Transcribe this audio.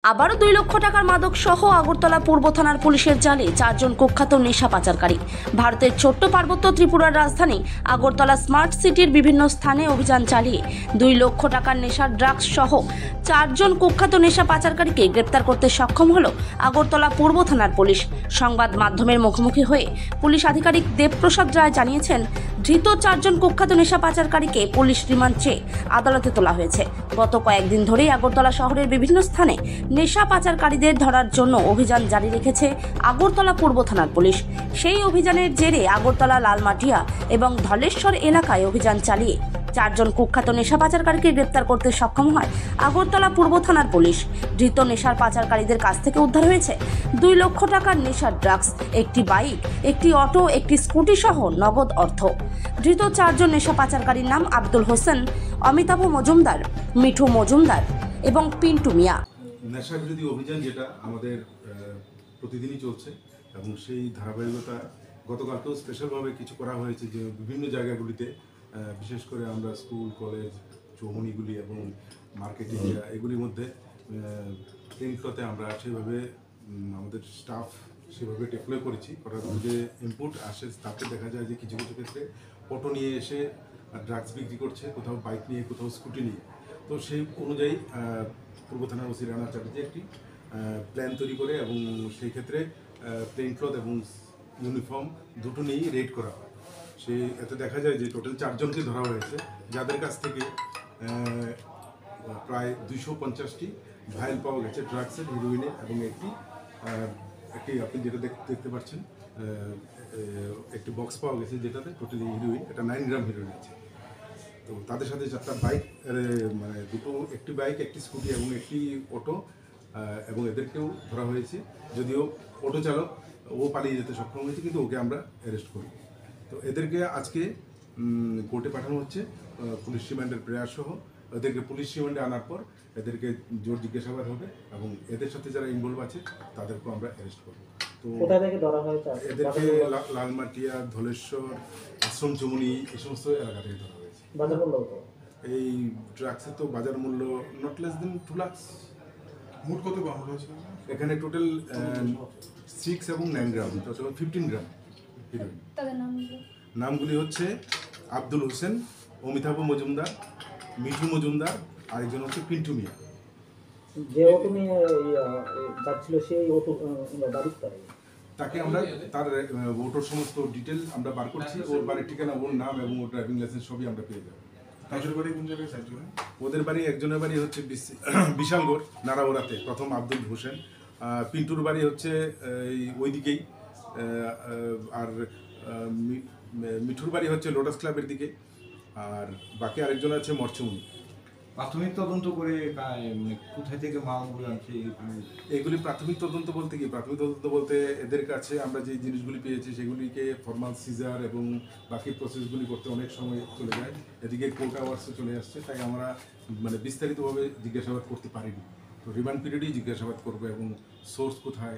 আবারও 2 লক্ষ টাকার মাদক সহ আগরতলা পূর্ব থানার পুলিশের জালে 4 জন কুখ্যাত নেশা পাচারকারী। ভারতের ছোট্ট পার্বত্য ত্রিপুরার রাজধানী আগরতলা স্মার্ট সিটির বিভিন্ন স্থানে অভিযান চালিয়ে 2 লক্ষ টাকার নেশার ড্রাগস সহ 4 জন কুখ্যাত নেশা পাচারকারীকে গ্রেপ্তার করতে সক্ষম হল আগরতলা পূর্ব থানার পুলিশ। সংবাদ মাধ্যমের মুখোমুখি হয়ে পুলিশ আধিকারিক দেবপ্রসাদ রায় জানিয়েছেন, ধৃত 4 জন কুখ্যাত নেশা পাচারকারীকে পুলিশ রিমান্ড চেয়ে আদালতে তোলা হয়েছে। গত কয়েকদিন ধরেই আগরতলা শহরের বিভিন্ন স্থানে নেশা পাচারকারীদের ধরার জন্য অভিযান জারি রেখেছে আগরতলা পূর্ব থানার পুলিশ। সেই অভিযানের জেরে আগরতলা লালমাটিয়া এবং ধলেশ্বর এলাকায় অভিযান চালিয়ে 4 জন কুখ্যাত নেশা পাচারকারীকে গ্রেপ্তার করতে সক্ষম হয় আগরতলা পূর্ব থানার পুলিশ। ধৃত নেশার পাচারকারীদের কাছ থেকে উদ্ধার হয়েছে 2 লক্ষ টাকার নেশার ড্রাগস, একটি বাইক, একটি অটো, একটি স্কুটি সহ নগদ অর্থ। ধৃত 4 জন নেশা পাচারকারীর নাম আব্দুল হোসেন, অমিতাভ মজুমদার, মিঠু মজুমদার এবং পিন্টু মিয়া। নেশা বিরোধী অভিযান যেটা আমাদের প্রতিদিনই চলছে এবং সেই ধারাবাহিকতা গতকালকেও স্পেশালভাবে কিছু করা হয়েছে, যে বিভিন্ন জায়গাগুলিতে বিশেষ করে আমরা স্কুল, কলেজ, চৌমুনিগুলি এবং মার্কেট এরিয়া এগুলির মধ্যে প্রিন্টতে আমরা সেভাবে আমাদের স্টাফ সেভাবে ডেপ্লয় করেছি। করার যে ইনপুট আসে তাতে দেখা যায় যে কিছু কিছু ক্ষেত্রে অটো নিয়ে এসে ড্রাগস বিক্রি করছে, কোথাও বাইক নিয়ে, কোথাও স্কুটি নিয়ে। তো সেই অনুযায়ী পূর্ব থানার ওসি রানা চ্যাটার্জি একটি প্ল্যান তৈরি করে এবং সেই ক্ষেত্রে প্লেন ক্লথ এবং ইউনিফর্ম দুটো নিয়েই রেড করা হয়। এতে দেখা যায় যে টোটাল 4 জনকে ধরা হয়েছে, যাদের কাছ থেকে প্রায় 250টি ভাইল পাওয়া গেছে ড্রাগসের, হিরোইনের, এবং একটি আপনি যেটা দেখতে পাচ্ছেন একটি বক্স পাওয়া গেছে যেটাতে টোটালি হিরোইন, এটা 9 গ্রাম হিরোইন আছে। তো তাদের সাথে 4টা বাইক, মানে একটি বাইক, একটি স্কুটি এবং একটি অটো, এবং এদেরকেও ধরা হয়েছে। যদিও অটো চালক ও পালিয়ে যেতে সক্ষম হয়েছে, কিন্তু ওকে আমরা অ্যারেস্ট করি। তো এদেরকে আজকে কোর্টে পাঠানো হচ্ছে পুলিশ রিমান্ডের প্রেয়ার সহ। এদেরকে পুলিশ রিমান্ডে আনার পর এদেরকে জোর জিজ্ঞাসাবাদ হবে এবং এদের সাথে যারা ইনভলভ আছে তাদেরকেও আমরা অ্যারেস্ট করব। তো কোথা থেকে ধরা হয়েছে? এদেরকে লালমাটিয়া, ধলেশ্বর, আশ্রম, চৌমুনি এই সমস্ত এলাকা থেকে ধরা হয়েছে। বাজার মূল্য এই ড্রাগসের তো বাজার মূল্য নট লেস দেন 2 লাখ। মোট কত গ্রাম রয়েছে এখানে টোটাল 6 এবং 9 গ্রাম, টোটাল 15 গ্রাম হিরোইন। নামগুলি হচ্ছে আব্দুল হোসেন, অমিতাভ মজুমদার, মিঠু মজুমদার, আরেকজন হচ্ছে পিন্টু মিয়া। যে অটো নিয়ে যাচ্ছিল সেই অটো বাড়ির তাকে আমরা তার ওটোর সমস্ত ডিটেল আমরা বার করছি। ওর বাড়ির ঠিকানা, ওর নাম এবং ওর ড্রাইভিং লাইসেন্স সবই আমরা পেয়ে যাবো। তাদের বাড়ি কোন জায়গায়? ওদের বাড়ি, একজনের বাড়ি হচ্ছে বিশালগড় নারাওড়াতে, প্রথম আব্দুল হোসেন। পিন্টুর বাড়ি হচ্ছে ওইদিকেই, আর মিঠুর বাড়ি হচ্ছে লোটাস ক্লাবের দিকে, আর বাকি আরেকজন আছে মরচুমনি। প্রাথমিক তদন্ত করে কোথায় থেকে মালগুলো আনছে? এগুলি প্রাথমিক তদন্ত বলতে কি, প্রাথমিক তদন্ত বলতে এদের কাছে আমরা যে জিনিসগুলি পেয়েছি সেগুলিকে ফর্মাল সিজার এবং বাকি প্রসেসগুলি করতে অনেক সময় চলে যায়। এদিকে কোর্ট আওয়ার্সে চলে আসছে, তাই আমরা বিস্তারিতভাবে জিজ্ঞাসাবাদ করতে পারিনি। তো রিমান্ড পিরিয়ডেই জিজ্ঞাসাবাদ করবো এবং সোর্স কোথায়